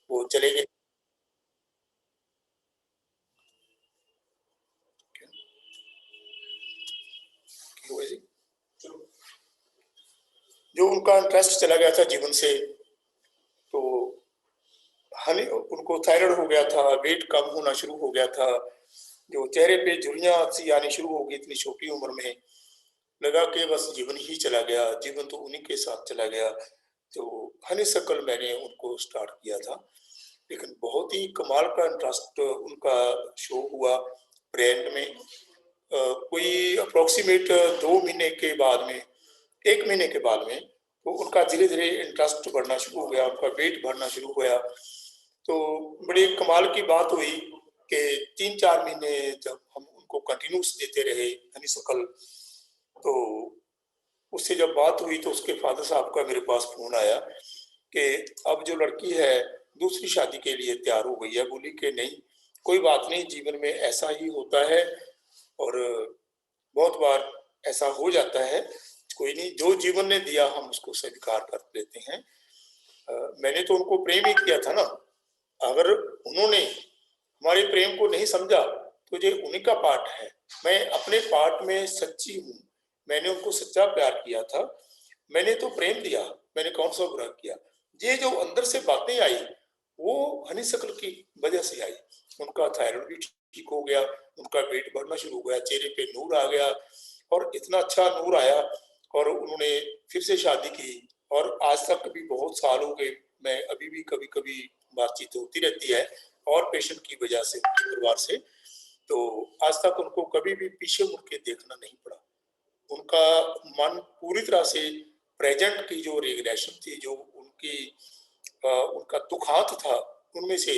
वो चले गए। जो उनका इंटरेस्ट चला गया था जीवन से, तो हनी उनको थायराइड हो गया था, वेट कम होना शुरू हो गया था, जो चेहरे पे झुर्रियां सी आनी शुरू हो गई इतनी छोटी उम्र में। लगा कि बस जीवन ही चला गया, जीवन तो उन्हीं के साथ चला गया। तो हनीसकल मैंने उनको स्टार्ट किया था, लेकिन बहुत ही कमाल का इंटरेस्ट उनका शो हुआ ब्रांड में। कोई अप्रोक्सीमेट 2 महीने के बाद में, 1 महीने के बाद में, तो उनका धीरे धीरे इंटरेस्ट बढ़ना शुरू हो गया, उनका वेट बढ़ना शुरू हुआ। तो बड़ी कमाल की बात हुई कि 3-4 महीने जब हम उनको कंटिन्यूस देते रहे हनीसकल, तो उससे जब बात हुई तो उसके फादर साहब का मेरे पास फोन आया कि अब जो लड़की है दूसरी शादी के लिए तैयार हो गई है। बोली कि नहीं, कोई बात नहीं, जीवन में ऐसा ही होता है और बहुत बार ऐसा हो जाता है, कोई नहीं, जो जीवन ने दिया हम उसको स्वीकार कर लेते हैं। मैंने तो उनको प्रेम ही किया था ना, अगर उन्होंने हमारे प्रेम को नहीं समझा तो ये उन्हीं का पार्ट है। मैं अपने पार्ट में सच्ची हूँ, मैंने उनको सच्चा प्यार किया था, मैंने तो प्रेम दिया, मैंने कौन सा बुरा किया। ये जो अंदर से बातें आई वो हनीसकल की वजह से आई। उनका थायराइड भी ठीक हो गया, उनका वेट बढ़ना शुरू हो गया, चेहरे पे नूर आ गया, और इतना अच्छा नूर आया, और उन्होंने फिर से शादी की, और आज तक भी बहुत साल हो गए, मैं अभी भी कभी कभी बातचीत होती रहती है और पेशेंट की वजह से, उनके परिवार से। तो आज तक उनको कभी भी पीछे मुड़ के देखना नहीं पड़ा। उनका मन पूरी तरह से प्रेजेंट की जो रिग्रेशन थी, जो उनकी उनका दुखांत था, उनमें से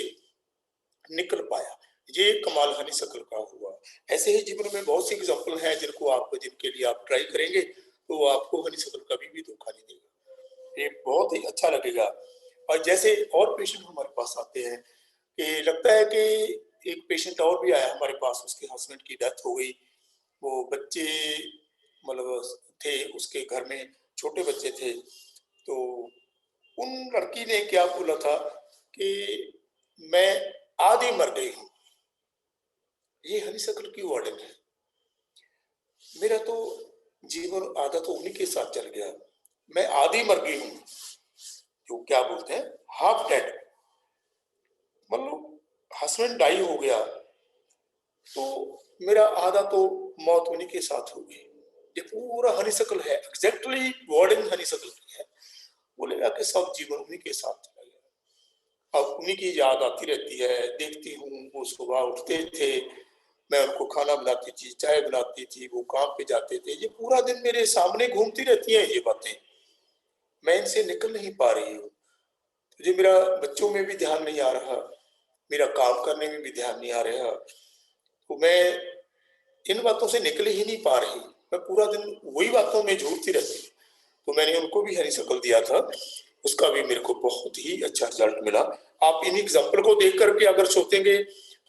निकल पाया। ये कमाल हनीसकल का हुआ। ऐसे ही जीवन में बहुत सी एग्जाम्पल हैं जिनके लिए आप ट्राई करेंगे तो आपको हनीसकल कभी भी धोखा नहीं देगा, ये बहुत ही अच्छा लगेगा। और जैसे और पेशेंट हमारे पास आते हैं कि लगता है कि एक पेशेंट और भी आया हमारे पास, उसके हस्बैंड की डेथ हो गई, वो बच्चे मतलब थे उसके घर में, छोटे बच्चे थे। तो उन लड़की ने क्या बोला था कि मैं आधी मर गई हूँ, ये हनीसकल की वर्डिंग है। मेरा तो जीवन आधा तो उन्हीं के साथ चल गया, मैं आधी मर गई हूँ, जो क्या बोलते हैं हाफ डेड, मतलब हस्बैंड डाई हो गया तो मेरा आधा तो मौत उन्हीं के साथ हो गई। ये पूरा हनीसकल है, एग्जैक्टली वर्डिंग हनीसकल की है। बोलेगा कि सब जीवन उन्हीं के साथ चला गया, अब उन्हीं की याद आती रहती है। देखती हूँ वो सुबह उठते थे, मैं उनको खाना बनाती थी, चाय बनाती थी, वो काम पे जाते थे, ये पूरा दिन मेरे सामने घूमती रहती हैं ये बातें, मैं इनसे निकल नहीं पा रही हूँ। मुझे मेरा बच्चों में भी ध्यान नहीं आ रहा, मेरा काम करने में भी ध्यान नहीं आ रहा, तो मैं इन बातों से निकल ही नहीं पा रही, मैं पूरा दिन वही बातों में झूठती रहती। तो मैंने उनको भी हनीसकल दिया था, उसका भी मेरे को बहुत ही अच्छा रिजल्ट मिला। आप इन एग्जाम्पल को देख करके अगर सोचेंगे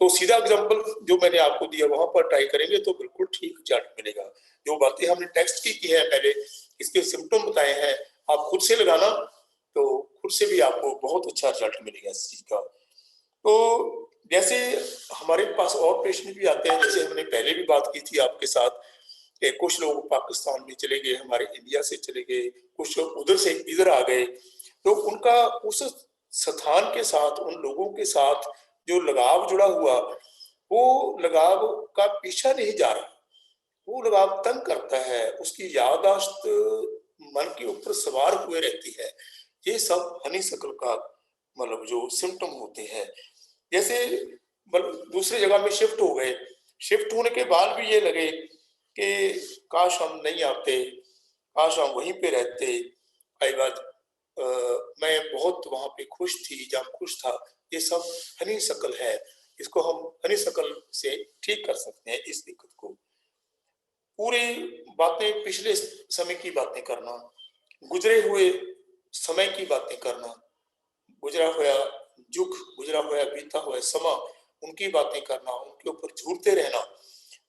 तो सीधा एग्जाम्पल जो मैंने आपको दिया वहां पर ट्राई करेंगे तो बिल्कुल ठीक रिजल्ट मिलेगा। जो बातें हमने टेक्स्ट की है पहले, इसके सिम्टम बताए हैं, आप खुद से लगाना तो खुद से भी आपको बहुत अच्छा रिजल्ट मिलेगा इस चीज का। तो जैसे हमारे पास और पेशेंट भी आते हैं, जैसे हमने पहले भी बात की थी आपके साथ, कुछ लोग पाकिस्तान में चले गए, हमारे इंडिया से चले गए, कुछ लोग उधर से इधर आ गए, तो उनका उस स्थान के साथ, उन लोगों के साथ जो लगाव जुड़ा हुआ, वो लगाव का पीछा नहीं जा रहा, वो लगाव तंग करता है, उसकी याददाश्त मन के ऊपर सवार हुए रहती है। ये सब हनीसकल का मतलब जो सिम्टम होते हैं। जैसे मतलब दूसरी जगह में शिफ्ट हो गए, शिफ्ट होने के बाद भी ये लगे कि काश हम नहीं आते, काश हम वहीं पे रहते। कई बार मैं बहुत वहां पे खुश थी, जहाँ खुश था। ये सब हनीसकल है, इसको हम हनीसकल से ठीक कर सकते हैं इस दिक्कत को। पूरी बातें पिछले समय की बातें करना, गुजरे हुए समय की बातें करना, गुजरा हुआ युग, गुजरा हुआ बीता हुआ समा, उनकी बातें करना, उनके ऊपर झूठते रहना,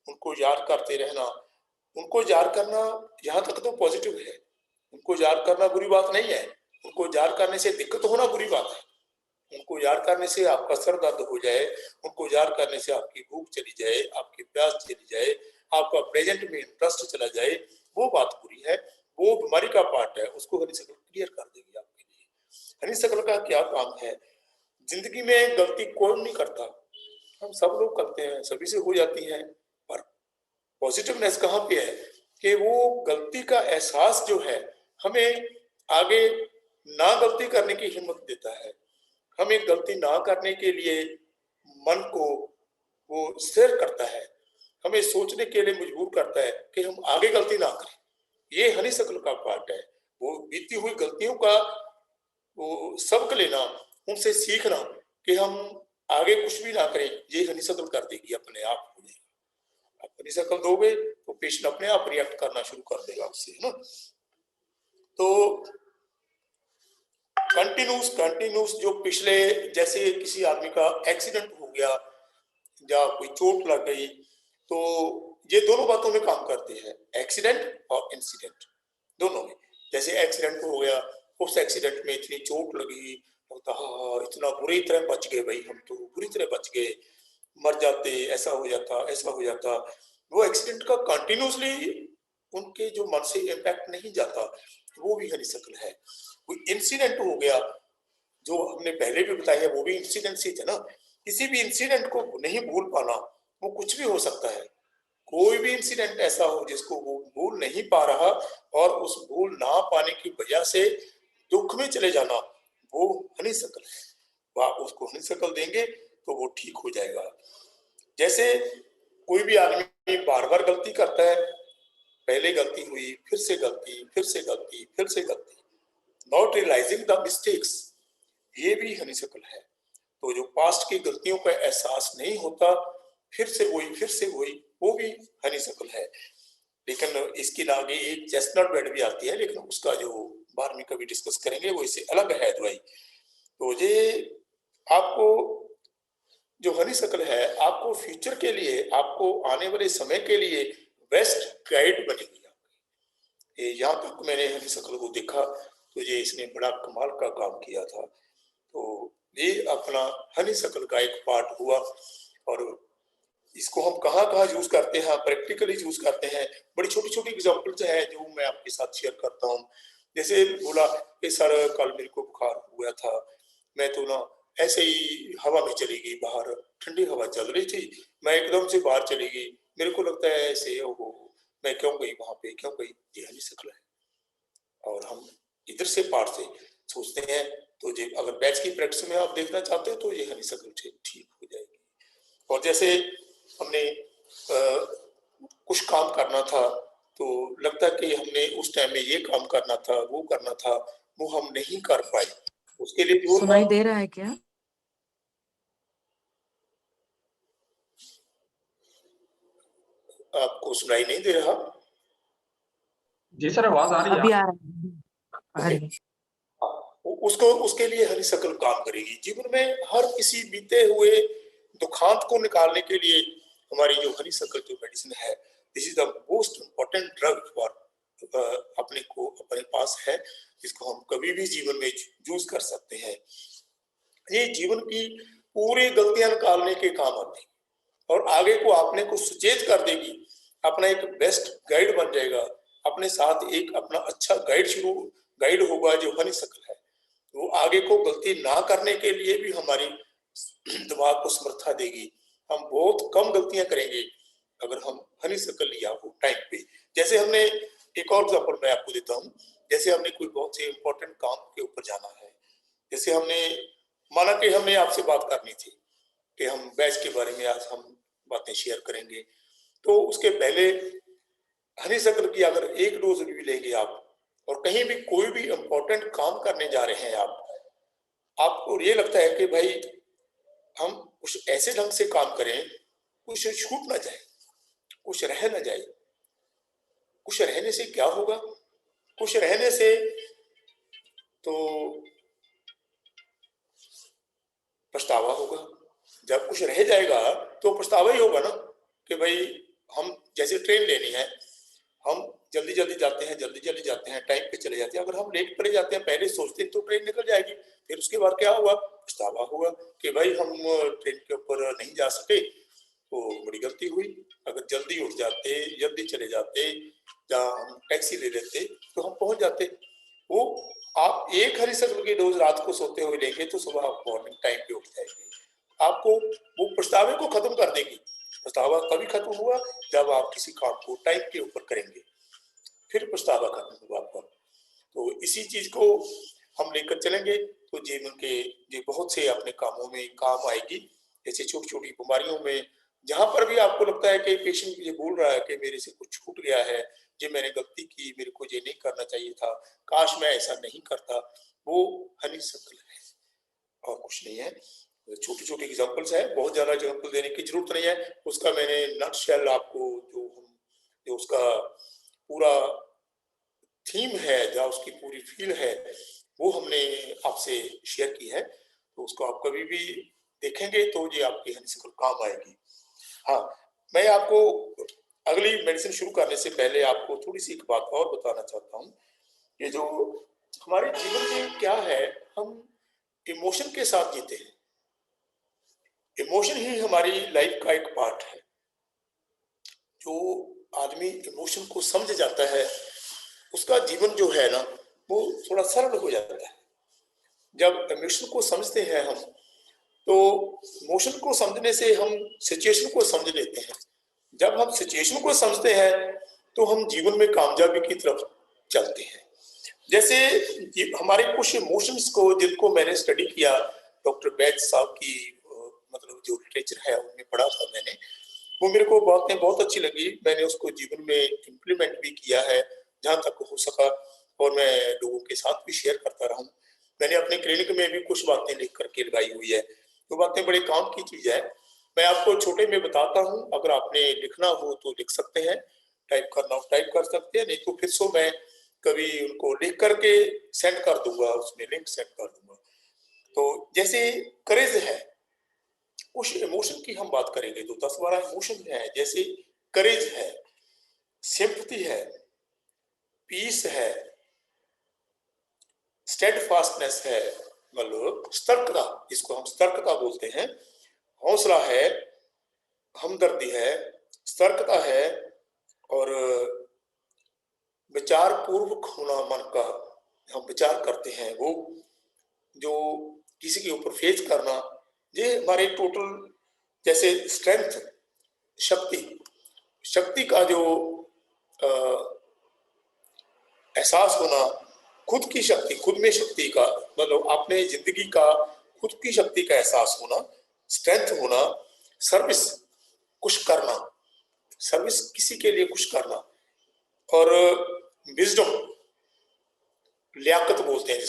उनको याद करते रहना। उनको याद करना यहाँ तक तो पॉजिटिव है, उनको याद करना बुरी बात नहीं है, उनको याद करने से दिक्कत होना बुरी बात है। उनको याद करने से आपका सर दर्द हो जाए, उनको याद करने से आपकी भूख चली जाए, आपकी प्यास चली जाए, आपका प्रेजेंट में इंटरेस्ट चला जाए, वो बात बुरी है, वो बीमारी का पार्ट है, उसको हनीशक्ल क्लियर कर देगी आपके लिए। हनीशक्ल का क्या काम है? जिंदगी में गलती कोई नहीं करता, हम सब लोग करते हैं, सभी से हो जाती है, पर पॉजिटिवनेस कहाँ पे है कि वो गलती का एहसास जो है हमें आगे ना गलती करने की हिम्मत देता है, हमें गलती ना करने के लिए मन को वो स्थिर करता है, हमें सोचने के लिए मजबूर करता है कि हम आगे गलती ना करें। ये हनीशक्ल का पार्ट है, वो बीती हुई गलतियों का वो सबक लेना, उनसे सीखना कि हम आगे कुछ भी ना करें, ये हनीशक्ल कर देगी, अपने आप हो जाएगा। आप हनीशक्ल दोगे तो पेशेंट अपने आप रिएक्ट करना शुरू कर देगा उससे, है ना। तो कंटिन्यूस जो पिछले, जैसे किसी आदमी का एक्सीडेंट हो गया या कोई चोट लग गई, तो ये दोनों बातों में काम करते हैं, एक्सीडेंट और इंसिडेंट, दोनों में। जैसे एक्सीडेंट हो गया, उस एक्सीडेंट में इतनी चोट लगी, लगता हाँ इतना बुरी तरह बच गए भाई, हम तो बुरी तरह बच गए, मर जाते, ऐसा हो जाता, ऐसा हो जाता। वो एक्सीडेंट का कंटिन्यूसली उनके जो मन से इम्पैक्ट नहीं जाता, वो भी हनीशक्ल है। कोई इंसिडेंट हो गया, जो हमने पहले भी बताया है, वो भी इंसिडेंट ही थे ना। किसी भी इंसिडेंट को नहीं भूल पाना, वो कुछ भी हो सकता है, कोई भी इंसिडेंट ऐसा हो जिसको वो भूल नहीं पा रहा और उस भूल ना पाने की वजह से दुख में चले जाना, वो हनीशक्ल है। वह उसको हनीशक्ल देंगे तो वो ठीक हो जाएगा। जैसे कोई भी आदमी बार बार गलती करता है, पहले गलती हुई, फिर से गलती, फिर से गलती, फिर से गलती, नॉट रियलाइजिंग द मिस्टेक्स, ये भी हनीशक्ल है। तो जो पास्ट की गलतियों का एहसास नहीं होता, फिर से वही, फिर से वही, वो भी हनीशक्ल है। लेकिन इसके आगे एक चेस्टनट बेड भी आती है, लेकिन उसका जो बाद में कभी डिस्कस करेंगे, वो इससे अलग है दवाई। तो ये आपको जो हनीशक्ल है, आपको फ्यूचर के लिए, आपको आने वाले समय के लिए बेस्ट गाइड बनेगी। यहाँ तक मैंने हनीशक्ल को देखा तो ये इसने बड़ा कमाल का काम किया था। तो ये अपना हनीशक्ल का एक पार्ट हुआ, और इसको हम कहाँ कहाँ यूज करते हैं, प्रैक्टिकली यूज करते हैं। बड़ी छोटी छोटी एग्जांपल्स हैं जो मैं आपके साथ शेयर करता हूँ। जैसे बोला कि सर कल मेरे को बुखार हुआ था, मैं तो ना ऐसे ही हवा में चली गई बाहर, ठंडी हवा चल रही थी, मैं एकदम से बाहर चली गई, मेरे को लगता है ऐसे ओहो मैं क्यों गई वहां पे, क्यों गई, ये हनीशक्ल है। और हम इधर से पार से सोचते हैं, तो ये अगर बैच की प्रैक्टिस में आप देखना चाहते हो तो ये हनीशक्ल ठीक हो जाएगी। और जैसे हमने कुछ काम करना था, तो लगता है कि हमने उस टाइम में ये काम करना था, वो करना था, वो हम नहीं कर पाए, उसके लिए जो सुनाई दे रहा है क्या? आपको सुनाई नहीं दे रहा? जी सर, आवाज आ रही है? अभी आ रहा है। उसको, उसके लिए हनीशक्ल काम करेगी। जीवन में हर किसी बीते हुए दुखांत को निकालने के लिए हमारी जो हनीशक्ल जो मेडिसिन है, this is the most important drug for अपने को अपने पास है, जिसको हम कभी भी जीवन में यूज कर सकते हैं। ये जीवन की पूरी गलतियां निकालने के काम आती है, और आगे को आपने को सचेत कर देगी, अपना एक बेस्ट गाइड बन जाएगा। अपने साथ एक अपना अच्छा गाइड होगा जो हनीशक्ल है, वो आगे को गलती ना करने के लिए भी हमारी दिमाग को समर्था देगी। हम बहुत कम गलतियां करेंगे अगर हम हनीशक्ल लिया हो टाइम पे। जैसे हमने एक और एग्जांपल मैं आपको देता हूँ, जैसे हमने कोई बहुत से इंपॉर्टेंट काम के ऊपर जाना है, जैसे हमने माना कि हमने आपसे बात करनी थी कि हम बैच के बारे में आज हम बातें शेयर करेंगे, तो उसके पहले हनीशक्ल की अगर एक डोज भी लेंगे आप, और कहीं भी कोई भी इंपॉर्टेंट काम करने जा रहे हैं आप, आपको ये लगता है कि भाई हम कुछ ऐसे ढंग से काम करें कुछ छूट ना जाए, कुछ रह ना जाए। कुछ रहने से क्या होगा? कुछ रहने से तो पछतावा होगा। जब कुछ रह जाएगा तो पछतावा ही होगा ना, कि भाई हम जैसे ट्रेन लेनी है, हम जल्दी जल्दी जाते हैं, जल्दी जल्दी जाते हैं, टाइम पे चले जाते हैं। अगर हम लेट चले जाते हैं, पहले सोचते हैं तो ट्रेन निकल जाएगी, फिर उसके बाद क्या हुआ, पछतावा हुआ कि भाई हम ट्रेन के ऊपर नहीं जा सके, तो बड़ी गलती हुई। अगर जल्दी उठ जाते, जल्दी चले जाते, जहाँ हम टैक्सी ले लेते तो हम पहुंच जाते। वो आप एक हरी सब्जी की डोज रात को सोते हुए लेंगे तो सुबह आप मॉर्निंग टाइम पे उठ जाएंगे। आपको वो पछतावे को खत्म कर देगी। पछतावा तभी खत्म हुआ जब आप किसी काम को टाइम के ऊपर करेंगे, फिर पछतावा खत्म हुआ आपका। तो इसी चीज को हम लेकर चलेंगे तो जीवन के ये बहुत से अपने कामों में काम आएगी। जैसे छोटी छोटी बीमारियों में जहां पर भी आपको लगता है कि पेशेंट ये बोल रहा है कि मेरे से कुछ छूट गया है, ये मैंने गलती की, मेरे को ये नहीं करना चाहिए था, काश मैं ऐसा नहीं करता, वो हनी सर्कल है और कुछ नहीं है। छोटे छोटे एग्जांपल्स है, बहुत ज्यादा एग्जांपल देने की जरूरत नहीं है। उसका मैंने नटशेल आपको जो उसका पूरा थीम है, जहाँ उसकी पूरी फील है, वो हमने आपसे शेयर की है। तो उसको आप कभी भी देखेंगे तो ये आपकी हनी सर्कल काम आएगी। हाँ, मैं आपको अगली मेडिसिन शुरू करने से पहले आपको थोड़ी सी एक बात और बताना चाहता हूँ। ये जो हमारे जीवन में क्या है, हम इमोशन के साथ जीते हैं। इमोशन ही हमारी लाइफ का एक पार्ट है। जो आदमी इमोशन को समझ जाता है उसका जीवन जो है ना वो थोड़ा सरल हो जाता है। जब इमोशन को समझते हैं हम, तो इमोशन को समझने से हम सिचुएशन को समझ लेते हैं। जब हम सिचुएशन को समझते हैं तो हम जीवन में कामयाबी की तरफ चलते हैं। जैसे हमारे कुछ इमोशंस को जिनको मैंने स्टडी किया, डॉक्टर बैच साहब की मतलब जो लिटरेचर है उनमें पढ़ा था मैंने, वो मेरे को बहुत अच्छी लगी। मैंने उसको जीवन में इम्प्लीमेंट भी किया है जहां तक हो सका, और मैं लोगों के साथ भी शेयर करता रहा हूँ। मैंने अपने क्लिनिक में भी कुछ बातें लिख करके लगाई हुई है। वो बातें बड़े काम की चीज है। मैं आपको छोटे में बताता हूँ, अगर आपने लिखना हो तो लिख सकते हैं, टाइप करना हो टाइप कर सकते हैं, नहीं तो फिर सो मैं कभी उनको लिख करके सेंड कर दूंगा, उसमें लिंक सेंड कर दूंगा। तो जैसे करेज है, कुछ इमोशन की हम बात करेंगे तो 10-12 इमोशन है। जैसे करेज है, सिंपैथी है, पीस है, स्टेडफास्टनेस है, मतलब सतर्कता, जिसको हम सतर्कता बोलते हैं, हौसला है, हमदर्दी है, सतर्कता है, और विचार पूर्वक होना मन का, हम विचार करते हैं, वो जो किसी के ऊपर फेस करना, ये हमारे टोटल जैसे स्ट्रेंथ, शक्ति, शक्ति का जो एहसास होना, खुद की शक्ति, खुद में शक्ति का मतलब अपने जिंदगी का खुद की शक्ति का एहसास होना, स्ट्रेंथ होना, सर्विस, कुछ करना, सर्विस किसी के लिए कुछ करना, और विजडम, लियाकत बोलते हैं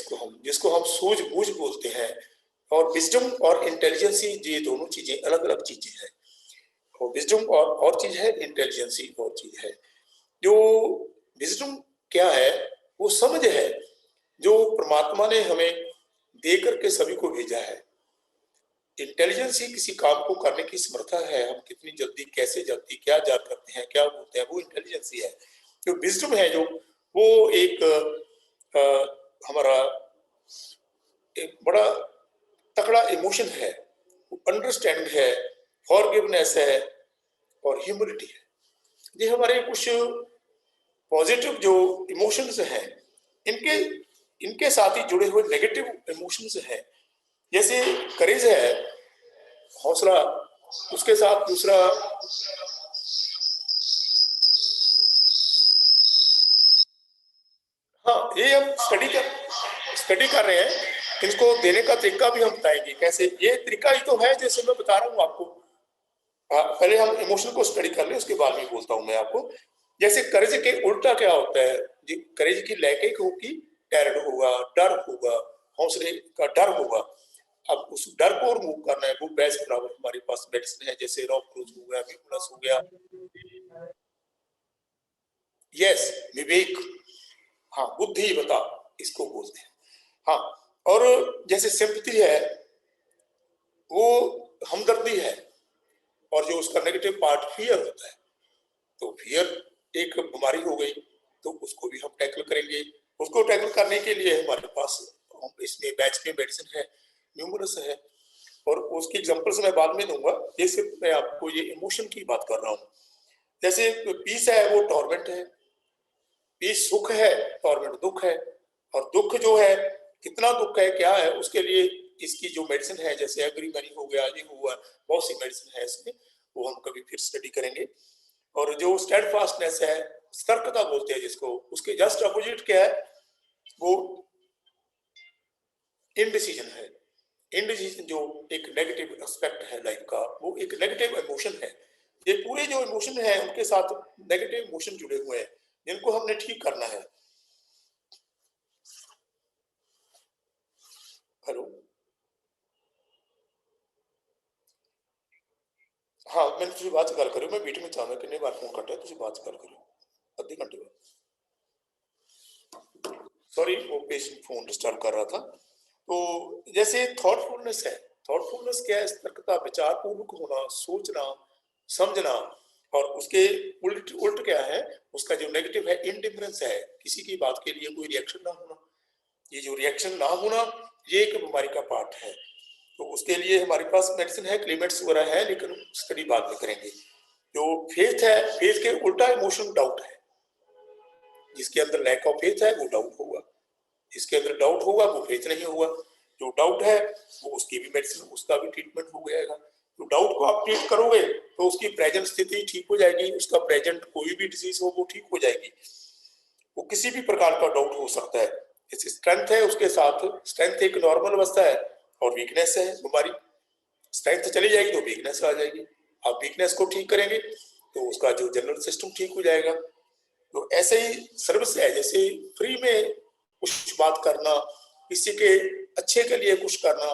जिसको हम सूझबूझ बोलते हैं। और विजडम और इंटेलिजेंसी, ये दोनों चीजें अलग अलग चीजें हैं। और विजडम और चीज है, इंटेलिजेंसी और चीज है। जो विजडम क्या है, वो समझ है जो परमात्मा ने हमें दे करके सभी को भेजा है। इंटेलिजेंसी किसी काम को करने की समर्था है, हम कितनी जल्दी, कैसे जल्दी, क्या जा करते हैं, क्या बोलते हैं, वो इंटेलिजेंसी है। जो विजडम है, जो वो एक हमारा एक बड़ा तगड़ा इमोशन है, अंडरस्टैंडिंग है, फॉरगिवनेस है, और ह्यूमिलिटी है। ये हमारे कुछ पॉजिटिव जो इमोशंस हैं, इनके इनके साथ ही जुड़े हुए नेगेटिव इमोशंस हैं। जैसे करेज है, हौसला, उसके साथ दूसरा हाँ, ये हम स्टडी कर रहे हैं। इसको देने का तरीका भी हम बताएंगे कैसे। ये तरीका ही तो है जैसे मैं बता रहा हूँ आपको। पहले हम इमोशन को स्टडी कर ले, उसके बाद में बोलता हूँ मैं आपको। जैसे करेज के उल्टा क्या होता है, करेज की लैकिंग होगी, टेरर होगा, डर होगा, हौसले का डर होगा। अब उस डर को रिमूव करना है, वो बेस्ट बराबर हमारे पास मेडिसिन है, जैसे रॉक क्रूज हो गया, विप्लस हो गया, यस, विवेक, हाँ, बुद्धि बता, इसको बोलते हैं। हाँ, और जैसे सिंपैथी है, वो हमदर्दी है, और जो उसका नेगेटिव पार्ट फियर होता है। तो फियर एक बीमारी हो गई, तो उसको भी हम टैकल करेंगे। उसको टैकल करने के लिए हमारे पास इसमें बैच में मेडिसिन है, न्यूमरस है, और उसकी एग्जांपल्स मैं बाद में दूंगा। ये सिर्फ मैं आपको ये इमोशन की बात कर रहा हूँ। जैसे पीस है वो टॉर्मेंट है, पीस सुख है, टॉर्मेंट दुख है। और दुख जो है, कितना दुख है, क्या है, उसके लिए इसकी जो मेडिसिन है, जैसे एग्री मनी हो गया, ये हुआ, बहुत सी मेडिसिन है इसमें, वो हम कभी फिर स्टडी करेंगे। और जो स्टेडफास्टनेस है, सतर्कता बोलते हैं जिसको, उसके जस्ट अपोजिट क्या है, वो इनडिसीजन है। इनडिसीजन जो एक नेगेटिव एस्पेक्ट है लाइफ का, वो एक नेगेटिव इमोशन है। ये पूरे जो इमोशन है उनके साथ नेगेटिव इमोशन जुड़े हुए हैं, जिनको हमने ठीक करना है। हेलो, हाँ, मैंने तुझे बात कर करी, मैं मीटिंग में था, मैं कितने बार फोन कटा, तुझे बात कर करी आधे घंटे बाद। सॉरी, वो पेशेंट फोन डिस्टर्ब कर रहा था। तो जैसे थॉटफुलनेस है, थॉटफुलनेस क्या है, सतर्कता, विचार पूर्वक होना, सोचना, समझना। और उसके उल्ट उल्ट क्या है, उसका जो नेगेटिव है, इंडिफरेंस है, किसी की बात के लिए कोई रिएक्शन ना होना। ये जो रिएक्शन ना होना, ये एक बीमारी का पार्ट है। तो उसके लिए हमारे पास मेडिसिन है, क्लीमेट्स वगैरह है, लेकिन स्टडी बाद में करेंगे। जो फेथ है, फेथ के उल्टा इमोशन डाउट है। जिसके अंदर लैक ऑफ फेथ है वो डाउट होगा, जिसके अंदर डाउट होगा वो फेथ नहीं होगा। जो डाउट है वो उसकी भी मेडिसिन, उसका भी ट्रीटमेंट हो जाएगा। तो डाउट को आप ट्रीट करोगे तो उसकी प्रेजेंट स्थिति ठीक हो जाएगी, उसका प्रेजेंट कोई भी डिजीज हो वो ठीक हो जाएगी। वो किसी भी प्रकार का डाउट हो सकता है। जैसे स्ट्रेंथ है, उसके साथ स्ट्रेंथ एक नॉर्मल अवस्था है, और वीकनेस है बीमारी। स्ट्रेंथ चली जाएगी तो वीकनेस आ जाएगी, आप वीकनेस को ठीक करेंगे तो उसका जो जनरल सिस्टम ठीक हो जाएगा। तो ऐसे ही सर्विस है, जैसे फ्री में कुछ बात करना, किसी के अच्छे के लिए कुछ करना,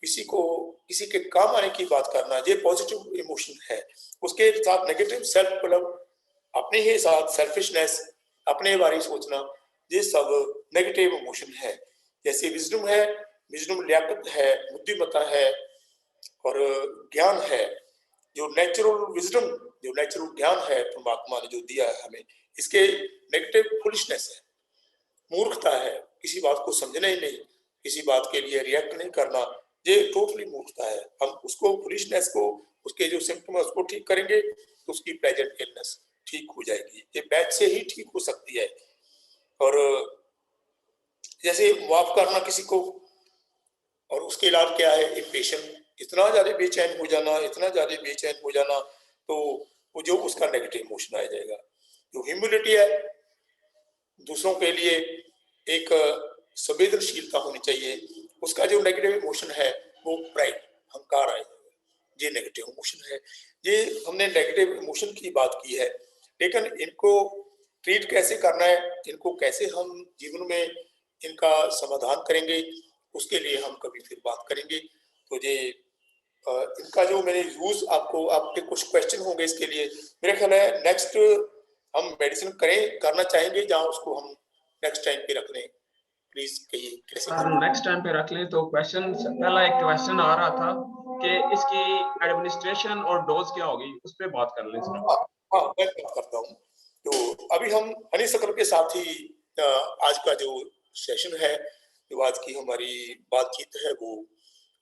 किसी को किसी के काम आने की बात करना, ये पॉजिटिव इमोशन है। उसके साथ नेगेटिव सेल्फ लव, अपने ही साथ सेल्फिशनेस, अपने बारे में सोचना, ये सब नेगेटिव इमोशन है। जैसे विजडम है, विजडम लियाकत है, बुद्धिमत्ता है, और ज्ञान है। जो नेचुरल विजडम, जो नेचुरल ज्ञान है परमात्मा ने जो दिया है हमें, इसके नेगेटिव फुलिशनेस है, मूर्खता है, किसी बात को समझना ही नहीं, किसी बात के लिए रिएक्ट नहीं करना, ये टोटली मूर्खता है। हम उसको, फुलिशनेस को, उसके जो सिम्टम है उसको ठीक करेंगे तो उसकी प्रेजेंट इलनेस ठीक हो जाएगी। ये बैच से ही ठीक हो सकती है। और जैसे माफ करना किसी को, और उसके इलाज क्या है, इम्पेशेंट, इतना ज्यादा बेचैन हो जाना, इतना ज्यादा बेचैन हो जाना, तो वो जो उसका नेगेटिव इमोशन आ जाएगा। जो ह्यूमिलिटी है, दूसरों के लिए एक संवेदनशीलता होनी चाहिए, उसका जो नेगेटिव इमोशन है वो प्राइड, अहंकार आएगा, ये नेगेटिव इमोशन है। ये हमने नेगेटिव इमोशन की बात की है, लेकिन इनको ट्रीट कैसे करना है, इनको कैसे हम जीवन में इनका समाधान करेंगे, उसके लिए हम कभी फिर बात करेंगे। तो ये इनका जो मैंने यूज, आपको आपके कुछ क्वेश्चन होंगे इसके लिए, मेरा ख्याल है नेक्स्ट हम मेडिसिन करें, करना चाहेंगे, जहां उसको हम नेक्स्ट टाइम पे रख लें, प्लीज कहिए कैसे करें। नेक्स्ट टाइम पे रख लें। तो क्वेश्चन, पहला एक क्वेश्चन आ रहा था कि इसकी एडमिनिस्ट्रेशन और डोज क्या होगी, उस पर बात कर लें सर। हाँ, हाँ, मैं बात करता हूँ। तो अभी हम हनीशक्ल के साथ ही आज का जो सेशन है, जो आज की हमारी बातचीत है, वो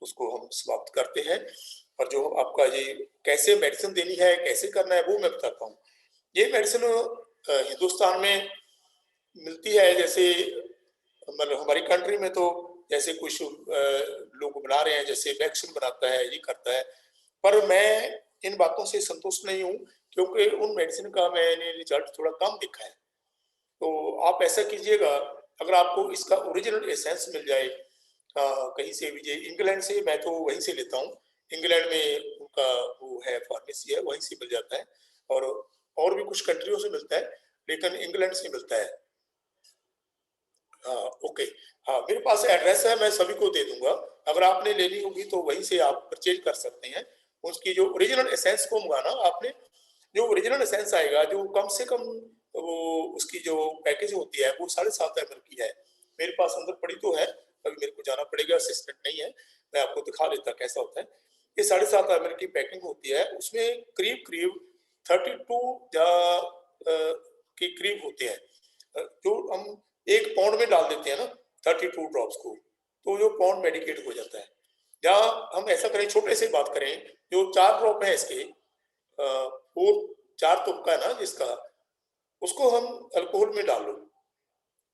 उसको हम समाप्त करते हैं। और जो आपका ये कैसे मेडिसिन देनी है, कैसे करना है, वो मैं बताता हूँ। ये मेडिसिन हिंदुस्तान में मिलती है, जैसे मतलब हमारी कंट्री में तो जैसे कुछ लोग बना रहे हैं, जैसे वैक्सीन बनाता है, ये करता है, पर मैं इन बातों से संतुष्ट नहीं हूँ, क्योंकि उन मेडिसिन का मैंने रिजल्ट थोड़ा कम देखा है। तो आप ऐसा कीजिएगा, अगर आपको इसका ओरिजिनल एसेंस मिल जाए कहीं से भी, ये इंग्लैंड से, मैं तो वहीं से लेता हूँ, इंग्लैंड में उनका वो है, फार्मेसी है, वहीं से मिल जाता है। और भी कुछ कंट्रियों से मिलता है, लेकिन इंग्लैंड से मिलता है। हाँ, ओके। हाँ, मेरे पास एड्रेस है, मैं सभी को दे दूंगा, अगर आपने लेनी होगी तो वहीं से आप परचेज कर सकते हैं। उसकी जो ओरिजिनल एसेंस को मंगाना आपने, जो ओरिजिनल एसेंस आएगा, जो कम से कम वो उसकी जो पैकेज होती है वो 7.5 ml की है। मेरे पास अंदर पड़ी तो है, अभी मेरे को जाना पड़ेगा, असिस्टेंट नहीं है, मैं आपको दिखा देता कैसा होता है। ये 7.5 ml की पैकिंग होती है, उसमें करीब करीब 32 या के करीब होते हैं। जो हम 1 पाउंड में डाल देते हैं ना 32 ड्रॉप्स को, तो जो पाउंड मेडिकेट हो जाता है। या हम ऐसा करें, छोटे से बात करें, जो 4 ड्रॉप है इसके, 4 तुक्का है ना जिसका, उसको हम अल्कोहल में डाल लो,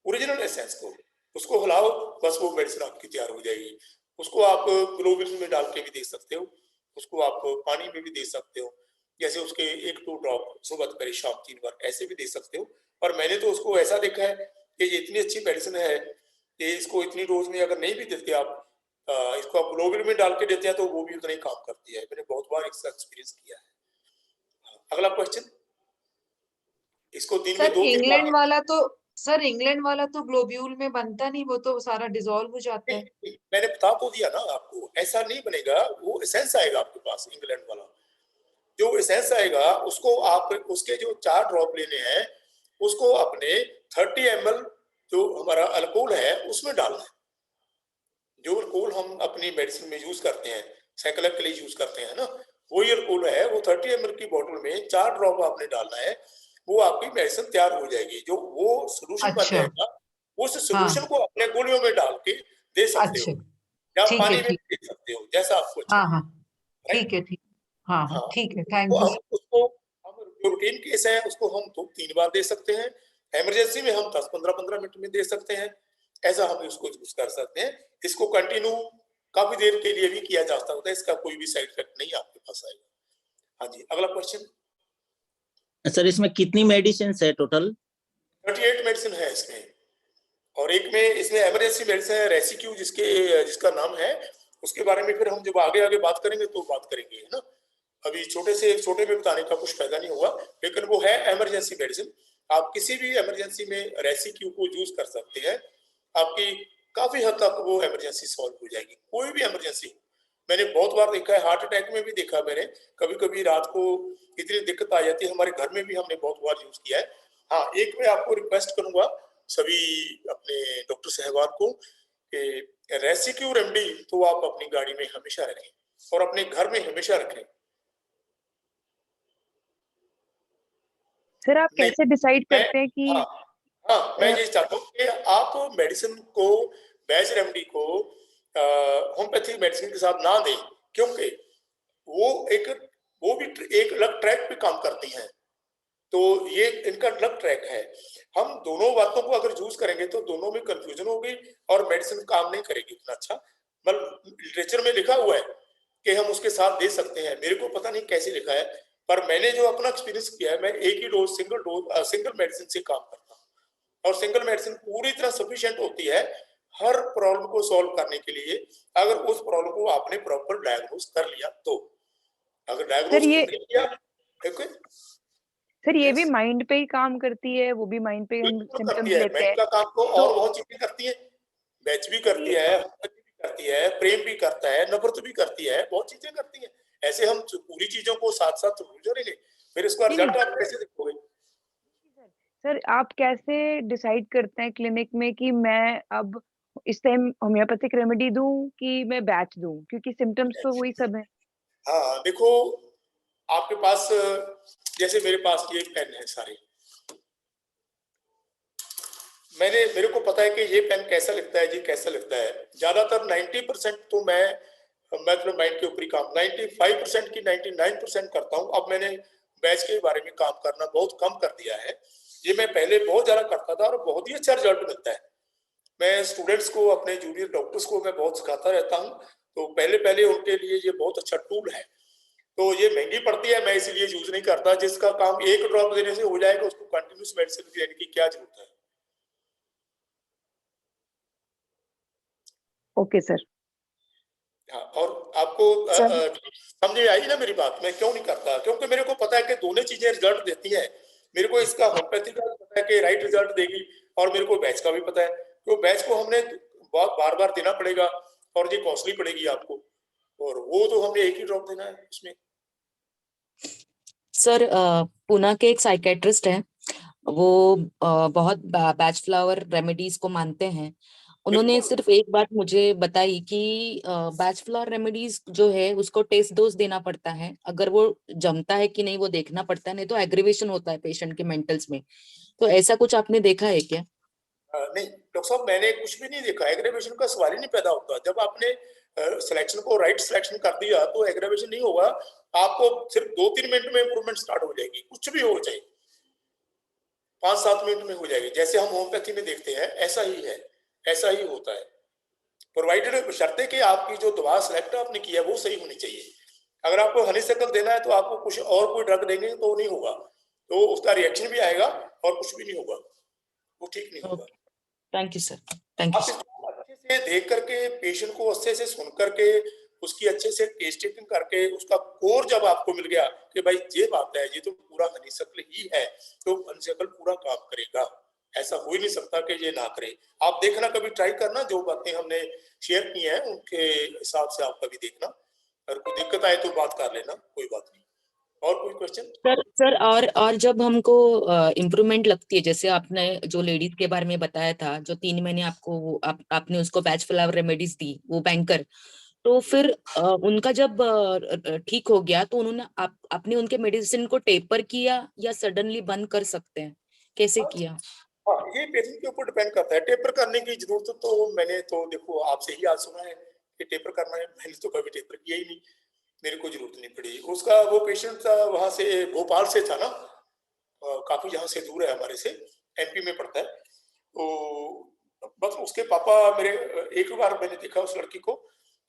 ओरिजिनल एसेंस को, उसको हिलाओ, बस वो मेडिसिन आपकी तैयार हो जाएगी। उसको आप ग्लोबिन में डाल के भी दे सकते हो, उसको आप पानी में भी दे सकते हो, जैसे उसके 1-2 ड्रॉप सुबह दोपहर शाम 3 बार ऐसे भी दे सकते हो। और मैंने तो उसको ऐसा देखा है कि ये इतनी अच्छी मेडिसिन है कि इसको इतनी डोज में अगर नहीं भी देते आप, इसको आप ग्लोबिन में डाल के देते हैं तो वो भी उतना ही काम करती है। मैंने बहुत बार इसका एक्सपीरियंस किया है। अगला क्वेश्चन, इसको दिन में सर 2-3 बार। इंग्लैंड वाला तो ग्लोब्यूल में बनता नहीं, वो तो सारा डिसॉल्व हो जाता है। मैंने बता तो दिया ना आपको, ऐसा नहीं बनेगा, वो एसेंस आएगा आपके पास इंग्लैंड वाला। जो एसेंस आएगा उसको आप, उसके जो 4 ड्रॉप लेने हैं, उसको अपने 30 ml जो हमारा अल्कोहल है उसमें डालना है। जो अल्कोहल हम अपनी मेडिसिन में यूज करते हैं, साइक्लिक के लिए यूज करते हैं ना, वही अल्कोहल है, वो 30 ml की बोतल में 4 ड्रॉप आपने डालना है, वो आपकी मेडिसिन तैयार हो जाएगी। जो वो सोल्यूशन बन अच्छा, जाएगा, उस हाँ, सोल्यूशन को अपने गोलियों में डाल के दे सकते अच्छा, हो, या ठीक है, पानी में ठीक, दे सकते हो, जैसा आपको अच्छा हाँ, लगे। हाँ, राइट? ठीक है, ठीक, हाँ, हाँ, हाँ, ठीक है, तो थैंक यू हम उसको, हम जो रूटीन केस है उसको हम 3 बार दे सकते हैं, इमरजेंसी में हम 10-15 मिनट में दे सकते हैं, ऐसा हम इसको यूज कर सकते हैं। इसको कंटिन्यू काफी देर के लिए भी किया जा सकता है, इसका कोई भी साइड इफेक्ट नहीं आपके पास आएगा। हाँ जी, अगला क्वेश्चन। सर इसमें कितनी मेडिसिन है टोटल? 38 मेडिसिन है इसमें, और एक में इसमें इमरजेंसी मेडिसिन है रेसिक्यू, जिसका नाम है, उसके बारे में फिर हम जब आगे आगे बात करेंगे तो बात करेंगे, है ना। अभी छोटे में बताने का कुछ फायदा नहीं होगा, लेकिन वो है इमरजेंसी मेडिसिन। आप किसी भी इमरजेंसी में रेसिक्यू को यूज कर सकते हैं, आपकी काफी हद तक वो इमरजेंसी सॉल्व हो जाएगी, कोई भी इमरजेंसी। मैंने बहुत बार देखा है, हार्ट अटैक में भी देखा मैंने, कभी कभी रात को इतनी दिक्कत आ जाती है, हमारे घर में भी हमने बहुत बार यूज किया है। हाँ, एक मैं आपको रिक्वेस्ट करूंगा सभी अपने डॉक्टर साहबान को कि रेसिक्यू रेमडी तो आप अपनी गाड़ी में हमेशा रखें और अपने घर में हमेशा रखें। सर आप मैं कैसे डिसाइड मैं करते हैं कि हाँ हाँ, मैं ये चाहता हूँ कि आप मेडिसिन को, बैच रेमडी को होम्योपैथिक मेडिसिन के साथ ना दें, क्योंकि वो भी एक अलग ट्रैक पे काम करती हैं, तो ये इनका अलग ट्रैक है। हम दोनों बातों को अगर यूज करेंगे तो दोनों में कंफ्यूजन होगी और मेडिसिन काम नहीं करेगी उतना अच्छा। मतलब लिटरेचर में लिखा हुआ है कि हम उसके साथ दे सकते हैं, मेरे को पता नहीं कैसे लिखा है, पर मैंने जो अपना एक्सपीरियंस किया है, मैं एक ही डोज सिंगल मेडिसिन से काम करता हूँ, और सिंगल मेडिसिन पूरी तरह सफिशिएंट होती है हर प्रॉब्लम को सॉल्व करने के लिए, अगर उस प्रॉब्लम को आपने प्रॉपर डायग्नोज कर लिया तो। अगर डायग्नोज ये नहीं किया, ओके, सर ये भी Yes. माइंड पे ही काम करती है, वो भी माइंड पे ही हम बिल्कुल करती सिम्टम्स है, लेते मैच हैं का काम तो तो और बहुत चीजें करती है, मैच भी करती ये है, हम्दर्दी भी करती है, प्रेम भी करता है, नफरत भी करती है, बहुत चीजें करती है। ऐसे हम पूरी चीजों को साथ साथ जोड़ेंगे, फिर इसका नहीं रिजल्ट नहीं आप कैसे देखोगे? सर आप कैसे डिसाइड करते हैं क्लिनिक में कि मैं अब इस टाइम होम्योपैथिक रेमेडी दूं कि मैं बैच दूं, क्योंकि सिम्टम्स तो वही सब है। हाँ, देखो, आपके पास जैसे मेरे पास ये पेन है सारे, मेरे को पता है कि ये पेन कैसा लिखता है, ये कैसा लिखता है। ज्यादातर 90% तो मैं अपने माइंड के ऊपर ही काम, 95% की 99% करता हूँ। अब मैंने बैच के बारे में काम करना बहुत कम कर दिया है, ये मैं पहले बहुत ज्यादा करता था और बहुत ही अच्छा रिजल्ट मिलता है। मैं स्टूडेंट्स को, अपने जूनियर डॉक्टर्स को मैं बहुत सिखाता रहता हूँ, तो पहले उनके लिए ये बहुत अच्छा टूल है। तो ये महंगी पड़ती है, मैं इसलिए यूज नहीं करता। जिसका काम एक ड्रॉप देने से हो जाएगा उसको कंटिन्यूस मेडिसिन देने की क्या जरूरत है। Okay sir. हाँ, और आपको समझ में आई ना मेरी बात? मैं क्यों नहीं करता, क्योंकि मेरे को पता है कि दोनों चीजें रिजल्ट देती हैं। मेरे को इसका होम्योपैथी का पता है कि राइट रिजल्ट देगी, और मेरे को बैच का भी पता है, तो बैच को हमने बहुत बार बार देना पड़ेगा और ये कॉस्टली पड़ेगी आपको, और वो तो हमने एक ही ड्रॉप देना है उसमें। सर पुणे के एक साइकेट्रिस्ट हैं, वो बहुत बैच फ्लावर रेमेडीज को मानते हैं। उन्होंने बिल्कुल। सिर्फ एक बात मुझे बताई कि बैच फ्लोर रेमेडीज जो है उसको टेस्ट डोज देना पड़ता है, अगर वो जमता है कि नहीं वो देखना पड़ता है, नहीं तो एग्रीवेशन होता है पेशेंट के मेंटल्स में। तो ऐसा कुछ आपने देखा है क्या? नहीं डॉक्टर साहब, मैंने कुछ भी नहीं देखा, एग्रेवेशन का सवाल ही नहीं पैदा होता। जब आपने सिलेक्शन को राइट सिलेक्शन कर दिया तो एग्रेवेशन नहीं होगा। आपको सिर्फ 2-3 मिनट में इंप्रूवमेंट स्टार्ट हो जाएगी, कुछ भी हो जाए 5-7 मिनट में हो जाएगी। जैसे हम होम्योपैथी में देखते हैं ऐसा ही है, ऐसा ही होता है, प्रोवाइडेड शर्तें कि आपकी जो दवा सिलेक्ट आपने किया वो सही होनी चाहिए। अगर आपको हनीसकल देना है तो आपको कुछ और कोई ड्रग देंगे तो नहीं होगा, तो उसका रिएक्शन भी आएगा और कुछ भी नहीं होगा, वो ठीक नहीं होगा। Thank you sir, thank you आप सर। इसको अच्छे से देख करके, पेशेंट को अच्छे से सुन करके, उसकी अच्छे से टेस्टिंग करके, उसका कोर जब आपको मिल गया कि भाई ये बात है, ये तो पूरा हनीसकल ही है, तो हनीसकल पूरा काम करेगा। ऐसा हो ही नहीं सकता कि ये ना करे। आप देखना, कभी ट्राई करना, जो बातें हमने शेयर की हैं उनके हिसाब से आप कभी देखना, अगर कोई दिक्कत आए तो बात कर लेना, कोई बात नहीं। और कोई क्वेश्चन? सर और जब हमको इम्प्रूवमेंट लगती है, जैसे आपने जो लेडीज के बारे में बताया था, जो 3 महीने आपको आपने उसको बैच फ्लावर रेमेडीज दी, वो बैंकर, तो फिर उनका जब ठीक हो गया तो उन्होंने आपने उनके मेडिसिन को टेपर किया या सडनली बंद कर सकते हैं, कैसे किया? हाँ, ये पेशेंट के ऊपर डिपेंड करता है। टेपर करने की जरूरत तो मैंने तो देखो आपसे ही आज सुना है कि टेपर करना है, मैंने तो कभी टेपर किया ही नहीं, मेरे को जरूरत नहीं पड़ी। उसका वो पेशेंट था वहां से, भोपाल से था ना, काफी यहाँ से दूर है हमारे से, एमपी में पड़ता है। तो बस उसके पापा मेरे, एक बार मैंने देखा उस लड़की को,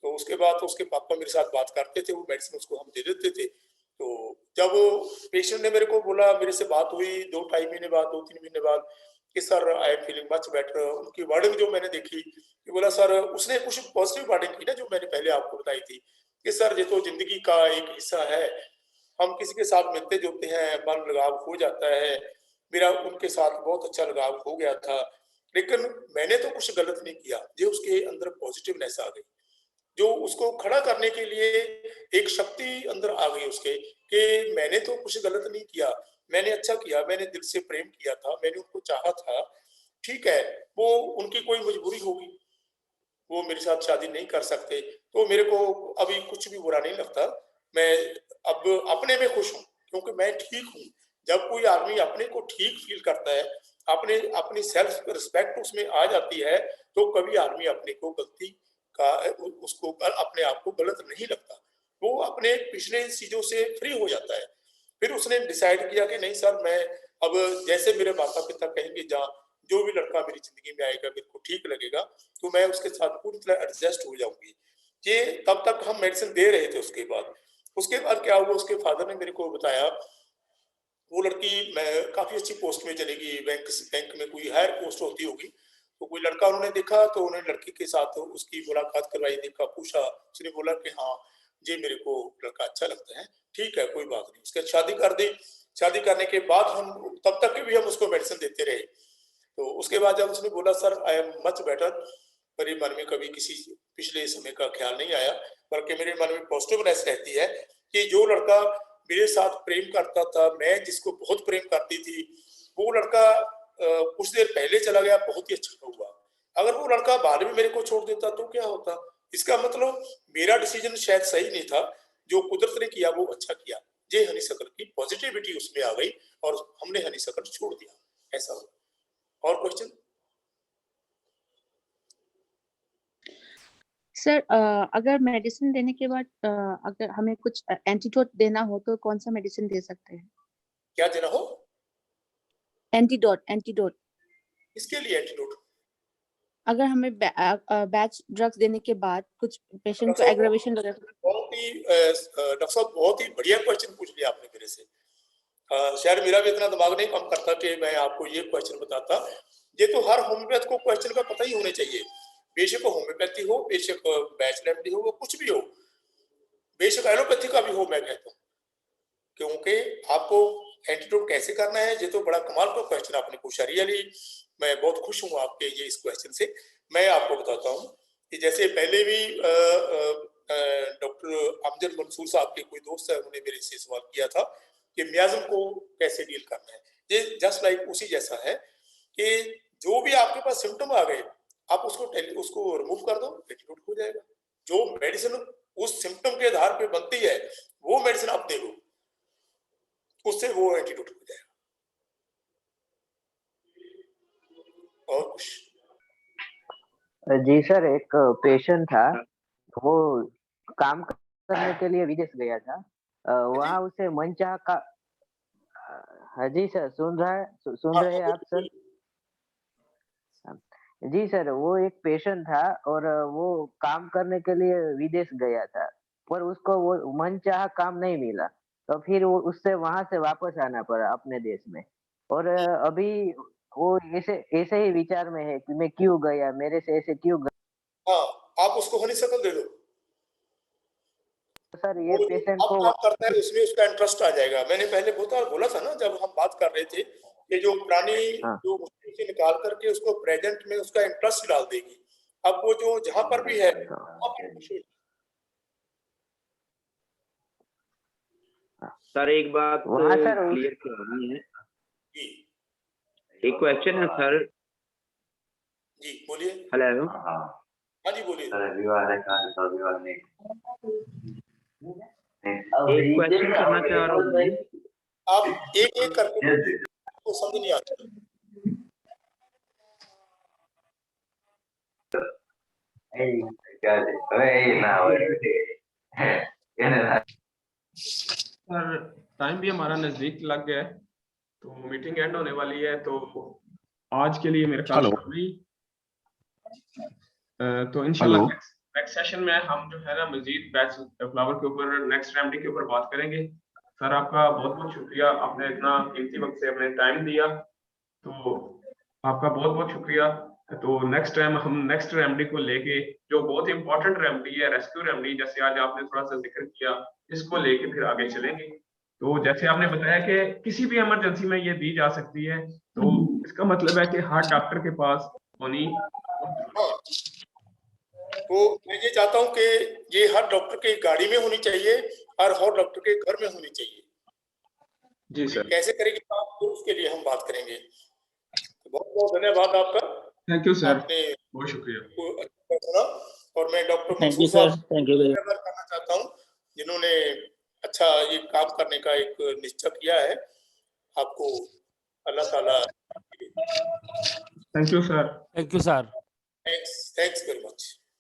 तो उसके बाद तो उसके पापा मेरे साथ बात करते थे, वो मेडिसिन उसको हम दे देते थे। तो जब पेशेंट ने मेरे को बोला, मेरे से बात हुई 2-2.5 महीने बाद, 2-3 महीने बाद, कि sir I am feeling much better, उनकी वर्डिंग जो मैंने देखी कि बोला सर, उसने कुछ पॉजिटिव वर्डिंग की ना जो मैंने पहले आपको बताई थी कि सर ये तो जिंदगी का एक हिस्सा है, हम किसी के साथ मिलते जुलते हैं, मन लगाव हो जाता है। मेरा उनके साथ बहुत अच्छा लगाव हो गया था, लेकिन मैंने तो कुछ गलत नहीं किया। जो उसके अंदर पॉजिटिवनेस आ गई, जो उसको खड़ा करने के लिए एक शक्ति अंदर आ गई उसके, कि मैंने तो कुछ गलत नहीं किया, मैंने अच्छा किया, मैंने दिल से प्रेम किया था, मैंने उनको चाहा था। ठीक है, वो उनकी कोई मजबूरी होगी, वो मेरे साथ शादी नहीं कर सकते, तो मेरे को अभी कुछ भी बुरा नहीं लगता। मैं अब अपने में खुश हूँ, क्योंकि मैं ठीक हूँ। जब कोई आदमी अपने को ठीक फील करता है, अपने अपनी सेल्फ रिस्पेक्ट उसमें आ जाती है, तो कभी आदमी अपने को गलती का उसको अपने आप को गलत नहीं लगता, वो अपने पिछले चीजों से फ्री हो जाता है। फिर उसने डिसाइड किया कि नहीं सर, मैं अब जैसे मेरे माता पिता कहेंगे, जहाँ जो भी लड़का मेरी जिंदगी में आएगा मेरे को ठीक लगेगा, तो मैं उसके साथ पूरी तरह एडजस्ट हो जाऊंगी। ये तब तक हम मेडिसिन दे रहे थे। उसके बाद क्या हुआ, उसके फादर ने मेरे को बताया, वो लड़की मैं काफी अच्छी पोस्ट में चलेगी, बैंक में कोई हायर पोस्ट होती होगी, तो कोई लड़का उन्होंने देखा, तो उन्होंने लड़की के साथ उसकी मुलाकात करवाई, देखा, पूछा, उसने बोला कि हाँ जी मेरे को लड़का अच्छा लगता है, ठीक है कोई बात नहीं। उसके शादी कर दी। शादी करने के बाद हम तब तक भी हम उसको मेडिसिन देते रहे। तो उसके बाद जब उसने बोला sir I am much better, मेरे मन में कभी किसी पिछले समय का ख्याल नहीं आया, बल्कि मेरे मन में पॉजिटिवनेस रहती है कि जो लड़का मेरे साथ प्रेम करता था, मैं जिसको बहुत प्रेम करती थी, वो लड़का कुछ देर पहले चला गया, बहुत ही अच्छा हुआ। अगर वो लड़का बाद में मेरे को छोड़ देता तो क्या होता? इसका मतलब मेरा डिसीजन शायद सही नहीं था, जो कुदरत ने किया वो अच्छा किया। ये हनीसकल की पॉजिटिविटी उसमें आ गई और हमने हनीसकल छोड़ दिया, ऐसा हुआ। और क्वेश्चन? सर अगर मेडिसिन देने के बाद अगर हमें कुछ एंटीडोट देना हो तो कौन सा मेडिसिन दे सकते हैं? क्या देना हो? एंटीडोट। इसके लिए एंटीडोट? अगर हमें बैच ड्रग्स देने के बाद कुछ पेशेंट को एग्रावेशन वगैरह। बहुत ही डॉक्टर साहब, बहुत ही बढ़िया क्वेश्चन पूछ लिया आपने मेरे से। शायद मेरा भी इतना दिमाग नहीं काम करता कि मैं आपको ये क्वेश्चन बताता। ये तो हर होम्योपैथ को क्वेश्चन का पता ही होना चाहिए, बेशक होम्योपैथी हो, बेशक बैच रेमेडी हो, वो कुछ भी हो, बेशक एलोपैथी का भी हो। मैं कहता हूँ क्योंकि आपको एंटीडोट कैसे करना है, ये तो बड़ा कमाल का क्वेश्चन आपने पूछा। रियली मैं बहुत खुश हूँ आपके ये इस क्वेश्चन से। मैं आपको बताता हूँ कि जैसे पहले भी डॉक्टर अमजद मंसूर साहब के कोई दोस्त है, उन्होंने मेरे से सवाल किया था कि मियाज़म को कैसे डील करना है। ये जस्ट लाइक उसी जैसा है कि जो भी आपके पास सिम्टम आ गए, आप उसको रिमूव कर दो, एंटीडोट हो जाएगा। जो मेडिसिन उस सिम्टम के आधार पे बनती है वो मेडिसिन आप दे दो, उससे वो एंटीडोट हो जाएगा। और कुछ? जी सर, एक पेशेंट था, वो काम करने के लिए विदेश गया था। वहाँ उसे मनचाहा का हाँ जी सर, सुन रहे हैं आप सर? जी सर, वो एक पेशेंट था और वो काम करने के लिए विदेश गया था, पर उसको वो मनचाहा काम नहीं मिला, तो फिर वो उससे वहां से वापस आना पड़ा अपने देश में। और अभी वो ऐसे ही विचार में है कि मैं क्यों गया, मेरे से ऐसे क्यों गया। हाँ, आप उसको हनीशकल दे दो। सर ये वो पेशेंट आप को काम करता है उसमें उसका इंटरेस्ट आ जाएगा। मैंने पहले बोला था ना, जब हम बात कर रहे थे कि जो पुरानी हाँ। जो मुश्किल से निकाल करके उसको प्रेजेंट में उसका इंटरेस्ट डाल देगी। अब वो जो जहां पर भी है वहां पर खुश हो जाएगा। सर एक बात वहाँ सर क्लियर करनी है, जी एक क्वेश्चन है सर। जी बोलिए। हेलो, हाँ जी बोलिए। एक क्वेश्चन करना चाह रहा हूँ मैं। आप एक करके तो समझ नहीं आता। सर टाइम भी हमारा नजदीक लग गया है, तो मीटिंग एंड होने वाली है, तो आज के लिए मेरे ख्याल से नहीं। तो इंशाल्लाह नेक्स्ट सेशन में हम जो है ना मजीद बैच फ्लावर के ऊपर, नेक्स्ट रेमेडी के ऊपर बात करेंगे। सर आपका बहुत बहुत शुक्रिया, आपने इतना कीमती वक्त से अपने टाइम दिया, तो आपका बहुत बहुत शुक्रिया। तो नेक्स्ट टाइम हम नेक्स्ट रेमेडी को लेके, जो बहुत इंपॉर्टेंट रेमेडी है, रेस्क्यू रेमेडी, जैसे आज आपने थोड़ा सा जिक्र किया, इसको लेके फिर आगे चलेंगे। तो जैसे आपने बताया कि किसी भी इमरजेंसी में ये दी जा सकती है, तो इसका मतलब है कि हर डॉक्टर के पास होनी बहुत जरूरी है। तो मैं ये चाहता हूँ कि ये हर डॉक्टर की गाड़ी में होनी चाहिए और हर डॉक्टर के घर में होनी चाहिए। जी सर, कैसे करेगी काम, तो उसके लिए हम बात करेंगे। तो बहुत बहुत धन्यवाद आपका। थैंक यू सर, आपने बहुत शुक्रिया। को अच्छा सुना। और मैं doctor thank you Mansoor sir, साहब थैंक यू वेरी को धन्यवाद करना चाहता हूँ, जिन्होंने अच्छा ये काम करने का एक निश्चय किया है। आपको अल्लाह ताला thank you sir. Thanks very much.